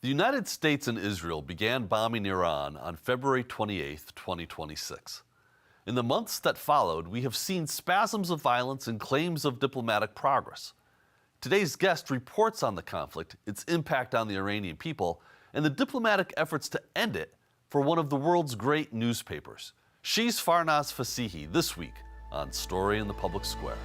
The United States and Israel began bombing Iran on February 28, 2026. In the months that followed, we have seen spasms of violence and claims of diplomatic progress. Today's guest reports on the conflict, its impact on the Iranian people, and the diplomatic efforts to end it for one of the world's great newspapers. She's Farnaz Fassihi this week on Story in the Public Square.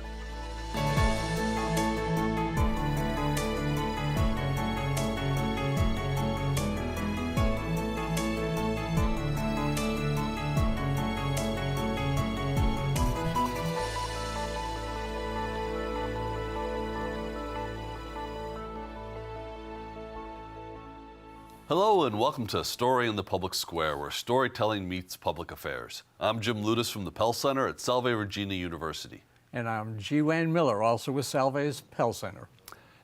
Hello and welcome to Story in the Public Square, where storytelling meets public affairs. I'm Jim Ludis from the Pell Center at Salve Regina University. And I'm G. Wayne Miller, also with Salve's Pell Center.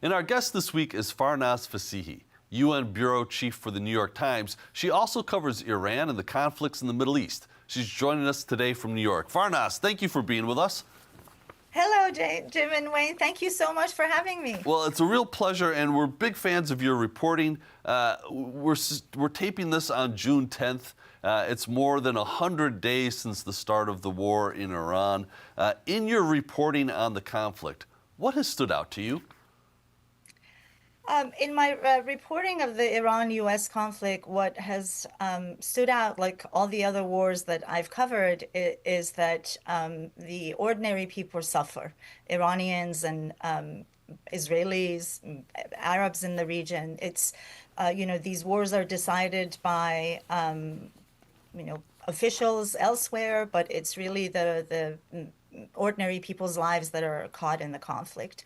And our guest this week is Farnaz Fassihi, UN Bureau Chief for the New York Times. She also covers Iran and the conflicts in the Middle East. She's joining us today from New York. Farnaz, thank you for being with us. Hello, Jim and Wayne. Thank you so much for having me. Well, it's a real pleasure, and we're big fans of your reporting. We're taping this on June 10th. It's more than 100 days since the start of the war in Iran. In your reporting on the conflict, what has stood out to you? In my reporting of the Iran-U.S. conflict, what has stood out, like all the other wars that I've covered, is that the ordinary people suffer. Iranians and Israelis, Arabs in the region. It's, these wars are decided by, officials elsewhere, but it's really the ordinary people's lives that are caught in the conflict.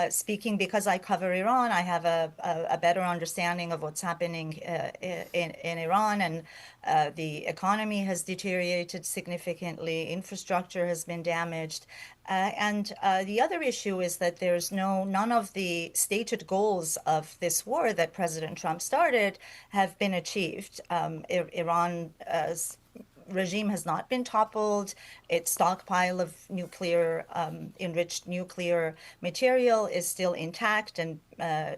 Speaking because I cover Iran, I have a better understanding of what's happening in Iran, and the economy has deteriorated significantly, infrastructure has been damaged, and the other issue is that there's none of the stated goals of this war that President Trump started have been achieved. Iran's regime has not been toppled. Its stockpile of enriched nuclear material is still intact and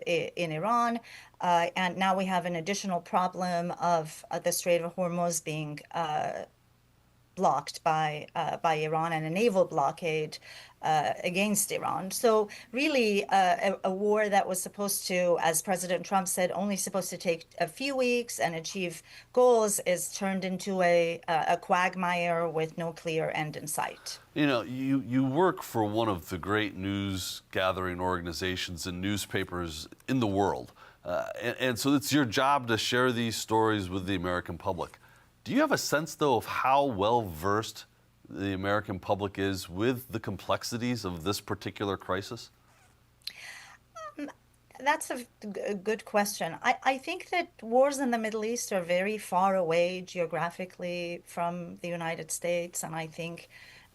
in Iran. And now we have an additional problem of the Strait of Hormuz being blocked by Iran, and a naval blockade against Iran. So really a war that was supposed to, as President Trump said, only supposed to take a few weeks and achieve goals, is turned into a quagmire with no clear end in sight. You know, you work for one of the great news gathering organizations and newspapers in the world. And so it's your job to share these stories with the American public. Do you have a sense, though, of how well-versed the American public is with the complexities of this particular crisis? That's a good question. I think that wars in the Middle East are very far away geographically from the United States, and I think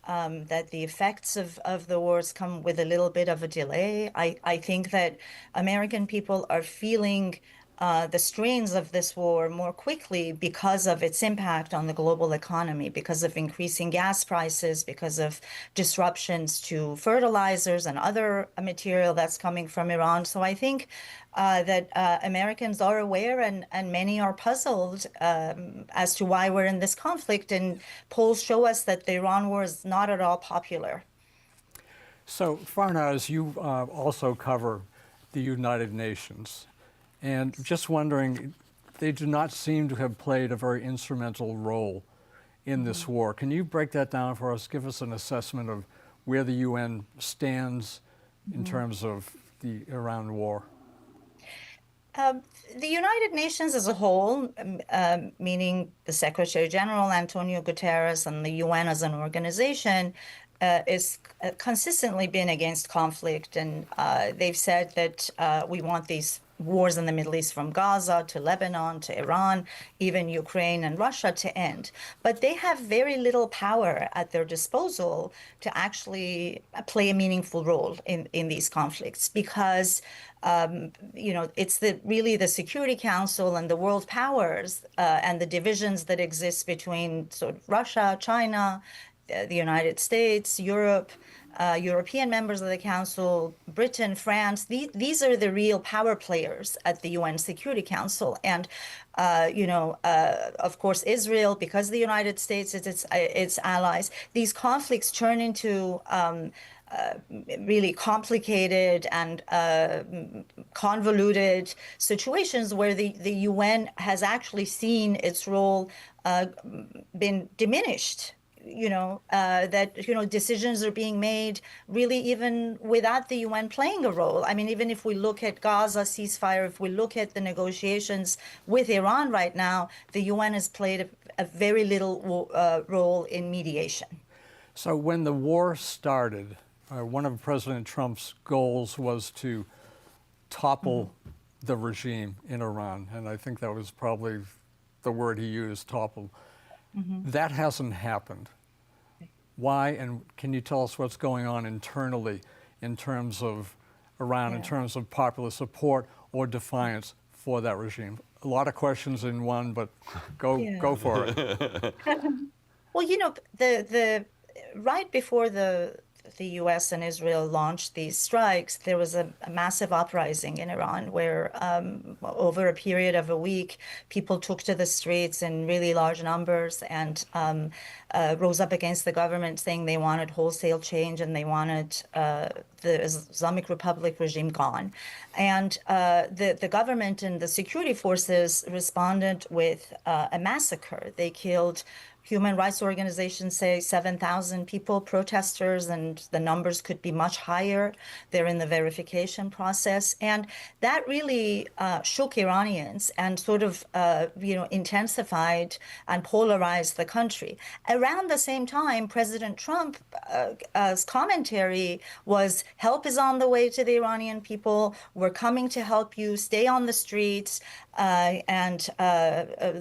that the effects of the wars come with a little bit of a delay. I think that American people are feeling the strains of this war more quickly because of its impact on the global economy, because of increasing gas prices, because of disruptions to fertilizers and other material that's coming from Iran. So I think that Americans are aware, and many are puzzled as to why we're in this conflict. And polls show us that the Iran war is not at all popular. So, Farnaz, you also cover the United Nations. And just wondering, they do not seem to have played a very instrumental role in this war. Can you break that down for us? Give us an assessment of where the UN stands in terms of the Iran war. The United Nations as a whole, meaning the Secretary General, Antonio Guterres, and the UN as an organization, is consistently been against conflict. And they've said that we want these wars in the Middle East, from Gaza to Lebanon to Iran, even Ukraine and Russia, to end. But they have very little power at their disposal to actually play a meaningful role in these conflicts, because it's really the Security Council and the world powers and the divisions that exist between sort of Russia, China, the United States, Europe, European members of the Council, Britain, France. These are the real power players at the UN Security Council. And, of course, Israel, because the United States is its allies, these conflicts turn into really complicated and convoluted situations where the UN has actually seen its role been diminished. Decisions are being made really even without the UN playing a role. I mean, even if we look at Gaza ceasefire, if we look at the negotiations with Iran right now, the UN has played a very little role in mediation. So when the war started, one of President Trump's goals was to topple the regime in Iran, and I think that was probably the word he used, topple. That hasn't happened. Why, and can you tell us what's going on internally in terms of Iran, in terms of popular support or defiance for that regime? A lot of questions in one, but go for it. Well, the right before the U.S. and Israel launched these strikes, there was a massive uprising in Iran where over a period of a week, people took to the streets in really large numbers and rose up against the government, saying they wanted wholesale change and they wanted the Islamic Republic regime gone. And the government and the security forces responded with a massacre. They killed, human rights organizations say, 7,000 people, protesters, and the numbers could be much higher. They're in the verification process. And that really shook Iranians and sort of, intensified and polarized the country. Around the same time, President Trump's commentary was, help is on the way to the Iranian people. We're coming to help you. Stay on the streets.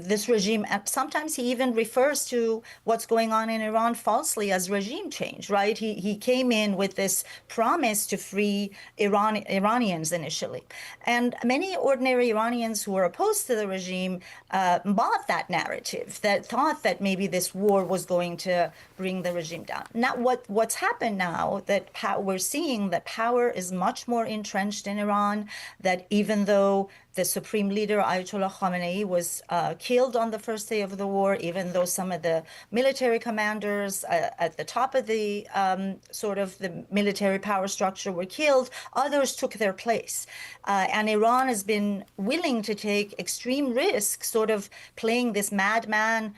This regime, sometimes he even refers to what's going on in Iran falsely as regime change, right? He came in with this promise to free Iranians initially. And many ordinary Iranians who were opposed to the regime bought that narrative, that thought that maybe this war was going to bring the regime down. Now, what's happened now, that we're seeing that power is much more entrenched in Iran, that even though the supreme leader, Ayatollah Khamenei, was killed on the first day of the war, even though some of the military commanders at the top of the the military power structure were killed, others took their place. And Iran has been willing to take extreme risks, sort of playing this madman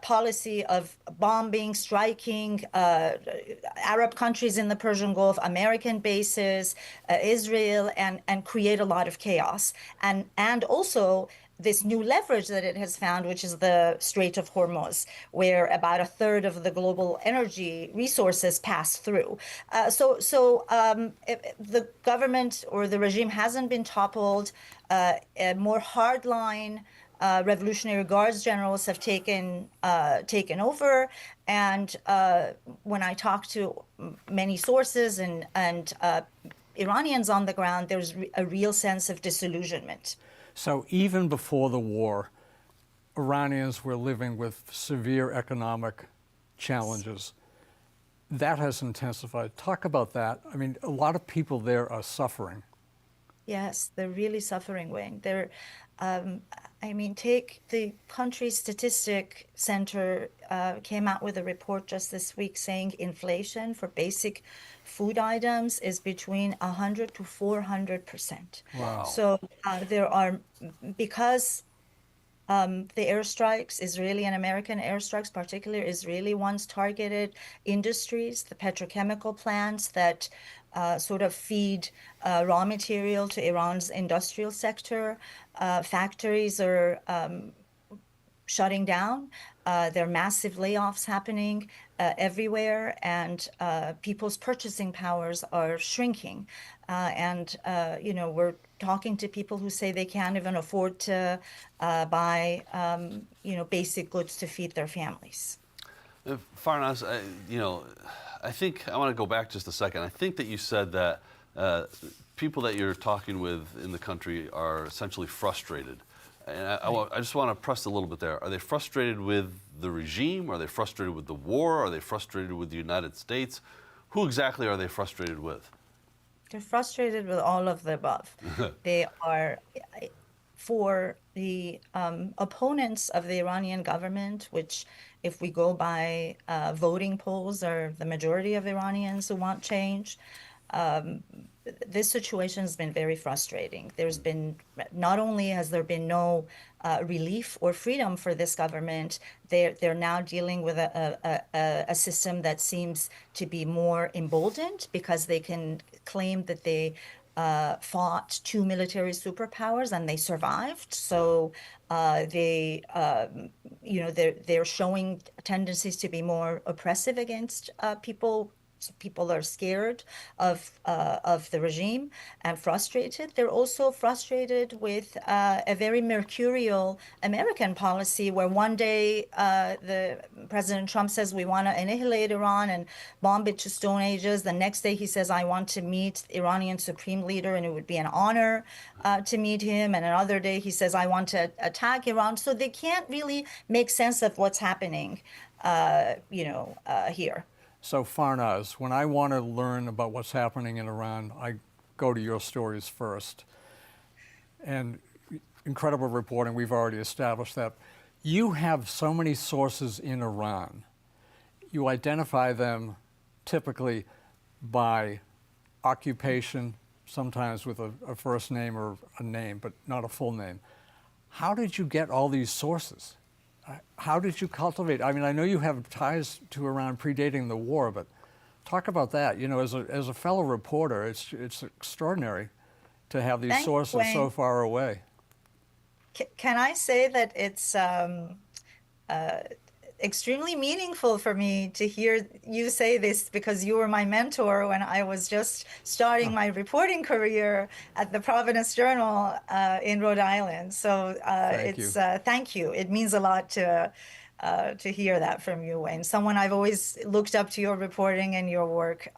policy of bombing, striking Arab countries in the Persian Gulf, American bases, Israel, and create a lot of chaos. And also this new leverage that it has found, which is the Strait of Hormuz, where about a third of the global energy resources pass through. The government or the regime hasn't been toppled. A more hardline Revolutionary Guards generals have taken over, and when I talk to many sources and Iranians on the ground, there's a real sense of disillusionment. So even before the war, Iranians were living with severe economic challenges. That has intensified. Talk about that. I mean, a lot of people there are suffering. Yes, they're really suffering, Wayne. Take the country statistic center came out with a report just this week saying inflation for basic food items is between 100 to 400%. Wow. So there are, because the airstrikes, Israeli and American airstrikes, particularly Israeli ones, targeted industries, the petrochemical plants that sort of feed raw material to Iran's industrial sector. Factories are shutting down. There are massive layoffs happening everywhere, and people's purchasing powers are shrinking. We're talking to people who say they can't even afford to buy, basic goods to feed their families. Farnaz, I think I want to go back just a second. I think that you said that people that you're talking with in the country are essentially frustrated. And I just want to press a little bit there. Are they frustrated with the regime? Are they frustrated with the war? Are they frustrated with the United States? Who exactly are they frustrated with? They're frustrated with all of the above. They are, for the opponents of the Iranian government, which, if we go by voting polls, are the majority of Iranians who want change. This situation has been very frustrating. There's been, not only has there been no relief or freedom for this government, they're now dealing with a system that seems to be more emboldened because they can claim that they fought two military superpowers and they survived. So they're showing tendencies to be more oppressive against people. So people are scared of the regime and frustrated. They're also frustrated with a very mercurial American policy, where one day the President Trump says we want to annihilate Iran and bomb it to stone ages. The next day he says I want to meet Iranian supreme leader and it would be an honor to meet him. And another day he says I want to attack Iran. So they can't really make sense of what's happening, here. So Farnaz, when I want to learn about what's happening in Iran, I go to your stories first. And incredible reporting, we've already established that. You have so many sources in Iran. You identify them typically by occupation, sometimes with a first name or a name, but not a full name. How did you get all these sources? How did you cultivate? I mean, I know you have ties to Iran predating the war, but talk about that. You know, as a fellow reporter, it's extraordinary to have these sources so far away. Can I say that it's extremely meaningful for me to hear you say this, because you were my mentor when I was just starting my reporting career at the Providence Journal in Rhode Island. So thank you. It means a lot to hear that from you, Wayne. Someone I've always looked up to your reporting and your work.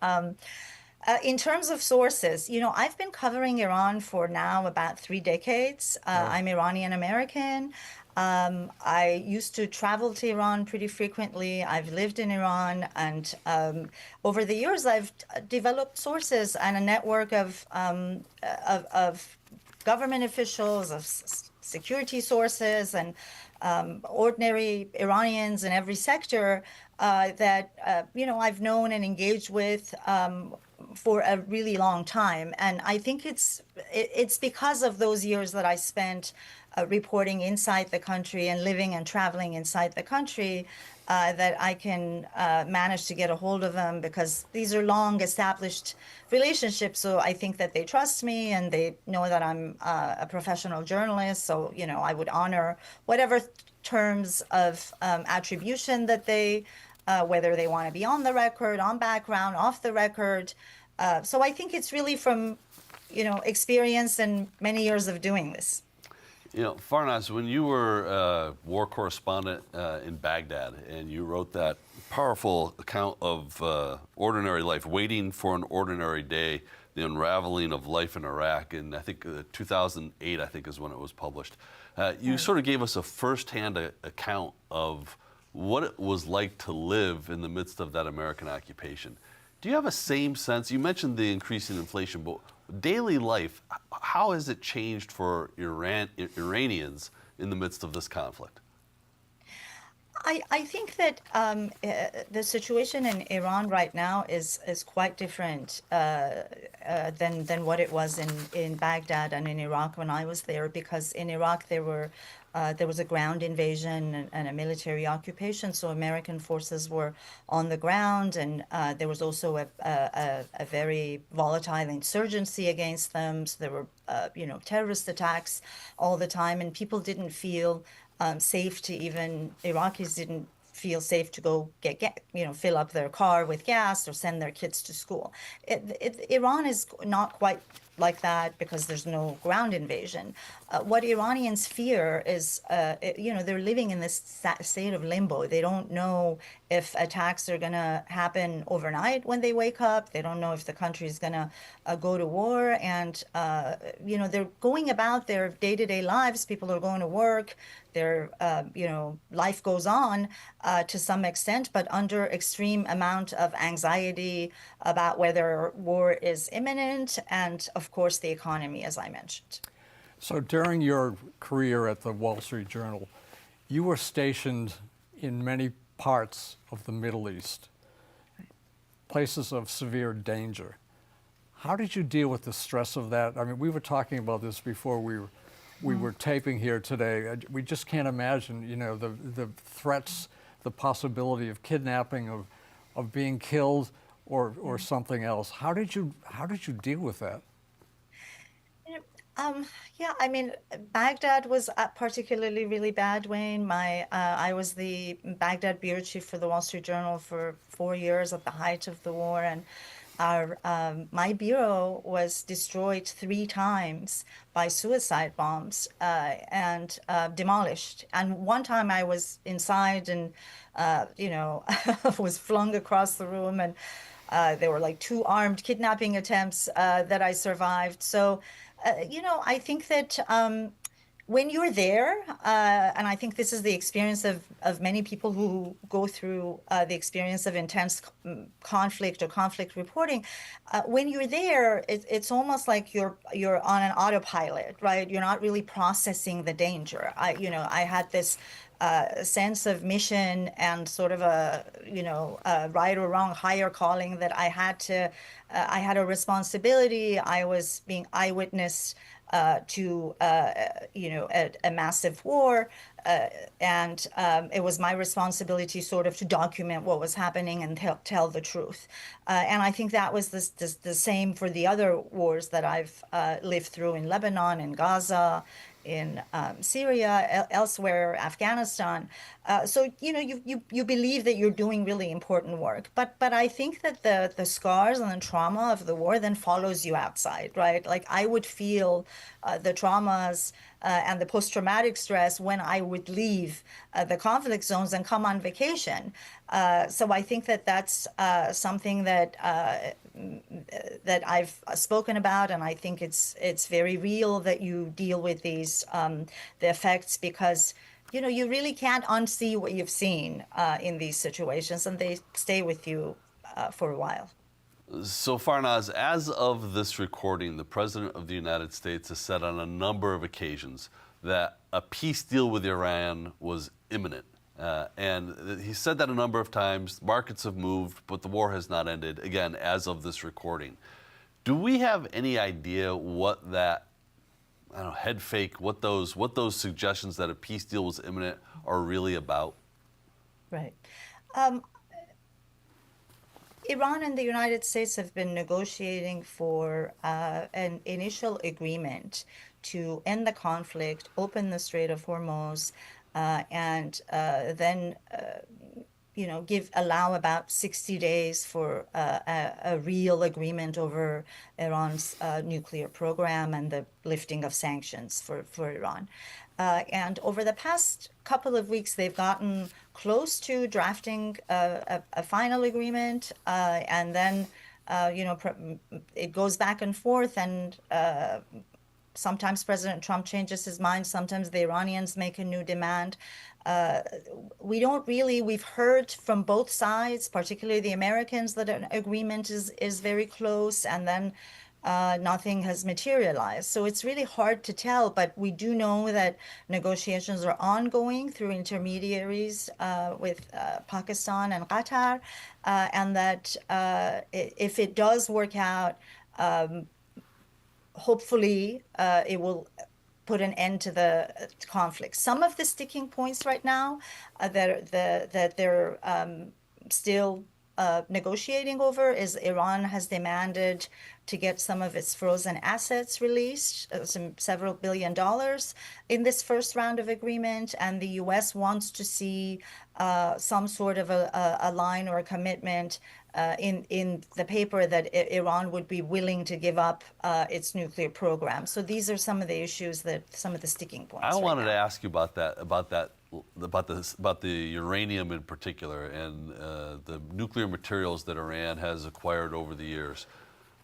In terms of sources, I've been covering Iran for now about 3 decades. I'm Iranian American. I used to travel to Iran pretty frequently. I've lived in Iran, and over the years, I've developed sources and a network of government officials, of security sources, and ordinary Iranians in every sector that I've known and engaged with for a really long time. And I think it's because of those years that I spent reporting inside the country and living and traveling inside the country that I can manage to get a hold of them, because these are long established relationships. So I think that they trust me and they know that I'm a professional journalist. So, I would honor whatever terms of attribution that they, whether they want to be on the record, on background, off the record. So I think it's really from, experience and many years of doing this. Farnaz, when you were a war correspondent in Baghdad and you wrote that powerful account of ordinary life, waiting for an ordinary day, the unraveling of life in Iraq, and I think 2008, I think, is when it was published. You sort of gave us a firsthand account of what it was like to live in the midst of that American occupation. Do you have a same sense? You mentioned the increasing inflation, but daily life, how has it changed for Iranians in the midst of this conflict? I think that the situation in Iran right now is quite different than what it was in Baghdad and in Iraq when I was there, because in Iraq there was a ground invasion and a military occupation, so American forces were on the ground, and there was also a very volatile insurgency against them. So there were terrorist attacks all the time, and people didn't feel safe to even, Iraqis didn't feel safe to go fill up their car with gas or send their kids to school. Iran is not quite like that because there's no ground invasion. What Iranians fear is, they're living in this state of limbo. They don't know if attacks are going to happen overnight when they wake up. They don't know if the country is going to go to war. And, they're going about their day-to-day lives. People are going to work. their life goes on to some extent, but under extreme amount of anxiety about whether war is imminent, and of course the economy, as I mentioned. So during your career at the Wall Street Journal, you were stationed in many parts of the Middle East, places of severe danger. How did you deal with the stress of that? I mean, we were talking about this before we were taping here today. We just can't imagine, the threats, the possibility of kidnapping, of being killed, or something else. How did you deal with that? Yeah, I mean, Baghdad was particularly really bad, Wayne. I was the Baghdad bureau chief for the Wall Street Journal for 4 years at the height of the war, and my bureau was destroyed 3 times by suicide bombs and demolished. And one time I was inside and, was flung across the room, and there were like 2 armed kidnapping attempts that I survived. So, I think that when you're there, and I think this is the experience of many people who go through the experience of intense conflict or conflict reporting, when you're there, it's almost like you're on an autopilot, right? You're not really processing the danger. I had this sense of mission and sort of a right or wrong higher calling that I had a responsibility. I was being eyewitness to a massive war, and it was my responsibility sort of to document what was happening and tell the truth. And I think that was the same for the other wars that I've lived through in Lebanon, in Gaza, in Syria, elsewhere, Afghanistan. So you believe that you're doing really important work, but I think that the scars and the trauma of the war then follows you outside, right? Like I would feel the traumas and the post-traumatic stress when I would leave the conflict zones and come on vacation. So I think that that's something that I've spoken about, and I think it's very real that you deal with these the effects, because you really can't unsee what you've seen in these situations, and they stay with you for a while. So Farnaz, as of this recording, the President of the United States has said on a number of occasions that a peace deal with Iran was imminent. And he said that a number of times. Markets have moved, but the war has not ended, again, as of this recording. Do we have any idea what that, head fake, what those suggestions that a peace deal was imminent are really about? Right. Iran and the United States have been negotiating for an initial agreement to end the conflict, open the Strait of Hormuz, and then allow about 60 days for a real agreement over Iran's nuclear program and the lifting of sanctions for Iran. And over the past couple of weeks, they've gotten close to drafting a final agreement, and then it goes back and forth, and sometimes President Trump changes his mind, sometimes the Iranians make a new demand. We've heard from both sides, particularly the Americans, that an agreement is very close, and then nothing has materialized. So it's really hard to tell, but we do know that negotiations are ongoing through intermediaries with Pakistan and Qatar, and that if it does work out, hopefully it will put an end to the conflict. Some of the sticking points right now that they're still negotiating over is Iran has demanded to get some of its frozen assets released, several $1 billion in this first round of agreement, and the U.S. wants to see some sort of a line or a commitment in the paper that Iran would be willing to give up its nuclear program. So these are some of the issues some of the sticking points. I wanted to ask you about the uranium in particular, and the nuclear materials that Iran has acquired over the years.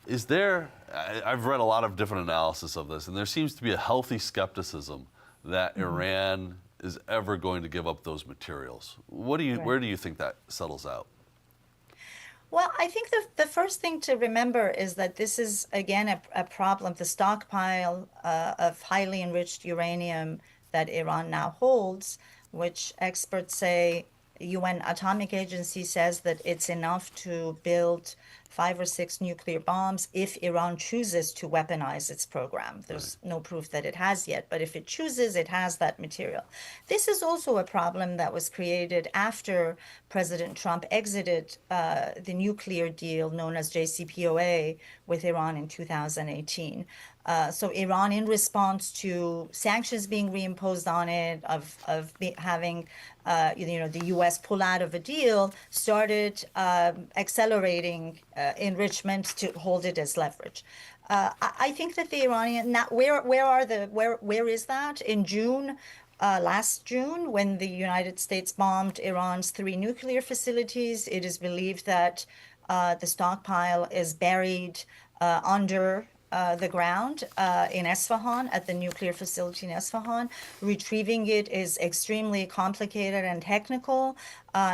I've read a lot of different analysis of this, and there seems to be a healthy skepticism that Iran is ever going to give up those materials. Right. Where do you think that settles out? Well, I think the first thing to remember is that this is, again, a problem. The stockpile of highly enriched uranium that Iran now holds, which experts say, UN Atomic Agency says that it's enough to build 5 or 6 nuclear bombs if Iran chooses to weaponize its program. There's no proof that it has yet, but if it chooses, it has that material. This is also a problem that was created after President Trump exited the nuclear deal known as JCPOA with Iran in 2018. So Iran, in response to sanctions being reimposed on it, having the U.S. pull out of a deal, started accelerating enrichment to hold it as leverage. I think that the Iranian now where is that? In June, last June, when the United States bombed Iran's 3 nuclear facilities, it is believed that the stockpile is buried under the ground in Esfahan, at the nuclear facility in Esfahan. Retrieving it is extremely complicated and technical.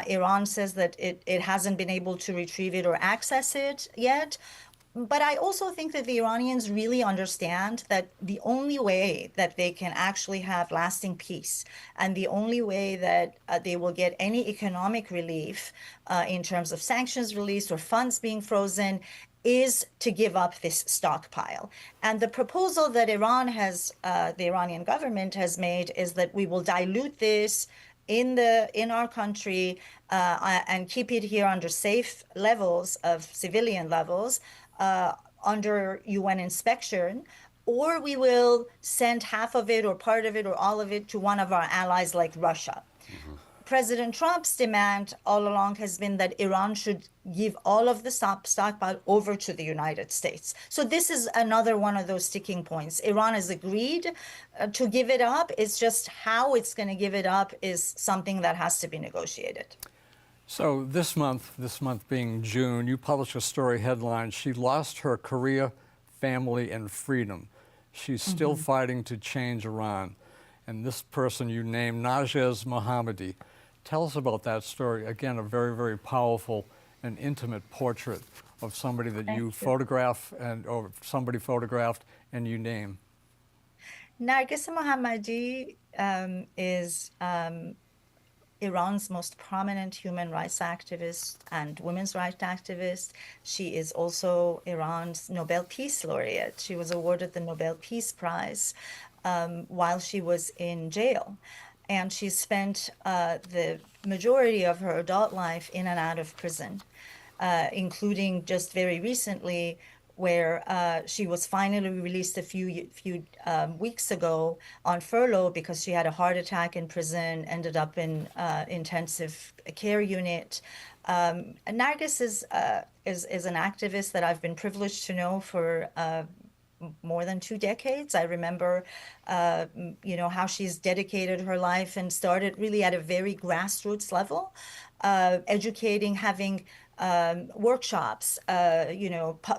Iran says that it hasn't been able to retrieve it or access it yet. But I also think that the Iranians really understand that the only way that they can actually have lasting peace, and the only way that they will get any economic relief in terms of sanctions released or funds being frozen, is to give up this stockpile. And the proposal that the Iranian government has made is that we will dilute this in our country and keep it here under safe levels of civilian levels under UN inspection, or we will send half of it or part of it or all of it to one of our allies like Russia. President Trump's demand all along has been that Iran should give all of the stockpile over to the United States. So this is another one of those sticking points. Iran has agreed to give it up. It's just how it's going to give it up is something that has to be negotiated. So this month being June, you published a story headline, "She lost her career, family, and freedom. She's still fighting to change Iran." And this person you named, Najez Mohammadi. Tell us about that story. Again, a very, very powerful and intimate portrait of somebody that you photograph or somebody photographed and you name. Narges Mohammadi is Iran's most prominent human rights activist and women's rights activist. She is also Iran's Nobel Peace Laureate. She was awarded the Nobel Peace Prize while she was in jail. And she spent the majority of her adult life in and out of prison, including just very recently, where she was finally released a few weeks ago on furlough because she had a heart attack in prison, ended up in intensive care unit. Narges is an activist that I've been privileged to know for more than 2 decades. I remember, how she's dedicated her life and started really at a very grassroots level, educating, having workshops,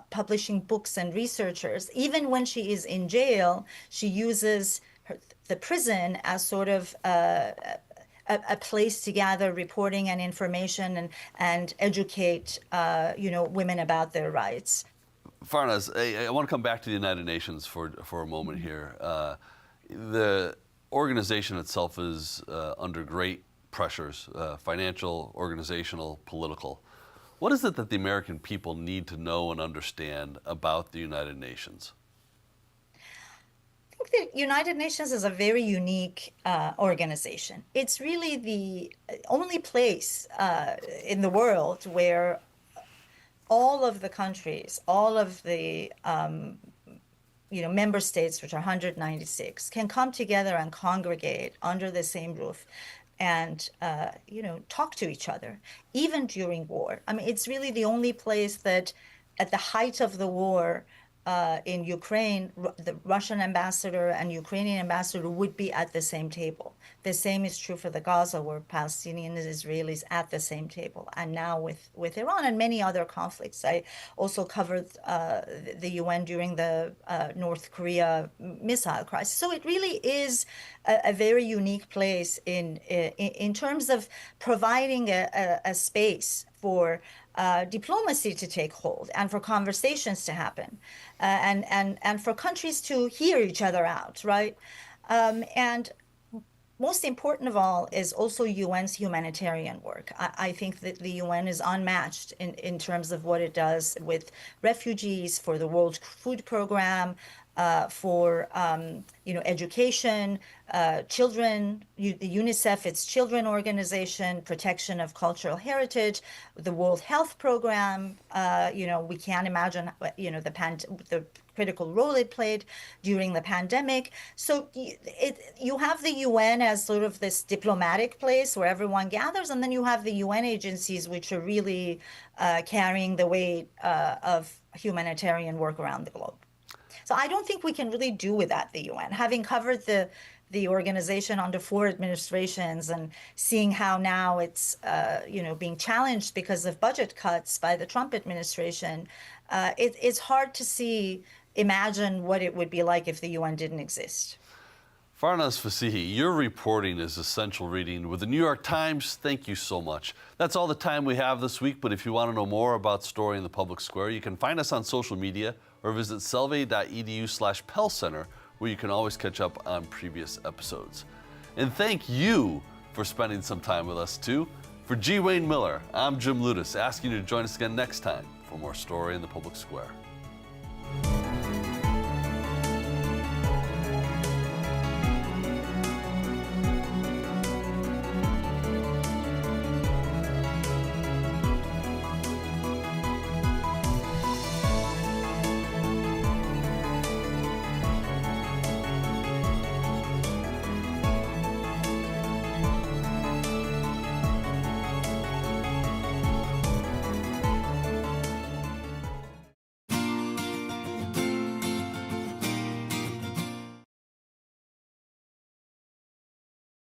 publishing books and researchers. Even when she is in jail, she uses the prison as sort of a place to gather reporting and information and educate, women about their rights. Farnaz, I want to come back to the United Nations for a moment here. The organization itself is under great pressures, financial, organizational, political. What is it that the American people need to know and understand about the United Nations? I think the United Nations is a very unique organization. It's really the only place in the world where all of the countries, all of the member states, which are 196, can come together and congregate under the same roof and talk to each other, even during war. I mean, it's really the only place that at the height of the war in Ukraine, the Russian ambassador and Ukrainian ambassador would be at the same table. The same is true for the Gaza, where Palestinians and Israelis at the same table, and now with Iran and many other conflicts. I also covered the UN during the North Korea missile crisis. So it really is a very unique place in terms of providing a space for diplomacy to take hold and for conversations to happen, and for countries to hear each other out, right? And most important of all is also UN's humanitarian work. I think that the UN is unmatched in terms of what it does with refugees, for the World Food Program, for education, children, the UNICEF, its children organization, protection of cultural heritage, the World Health Program. We can't imagine the critical role it played during the pandemic. So you have the UN as sort of this diplomatic place where everyone gathers, and then you have the UN agencies, which are really carrying the weight of humanitarian work around the globe. So I don't think we can really do without the UN. Having covered the organization under 4 administrations and seeing how now it's being challenged because of budget cuts by the Trump administration, it's hard to imagine what it would be like if the UN didn't exist. Farnaz Fassihi, your reporting is essential reading with the New York Times. Thank you so much. That's all the time we have this week, but if you want to know more about Story in the Public Square, you can find us on social media or visit selve.edu/Pell Center, where you can always catch up on previous episodes. And thank you for spending some time with us too. For G. Wayne Miller, I'm Jim Ludis, asking you to join us again next time for more Story in the Public Square.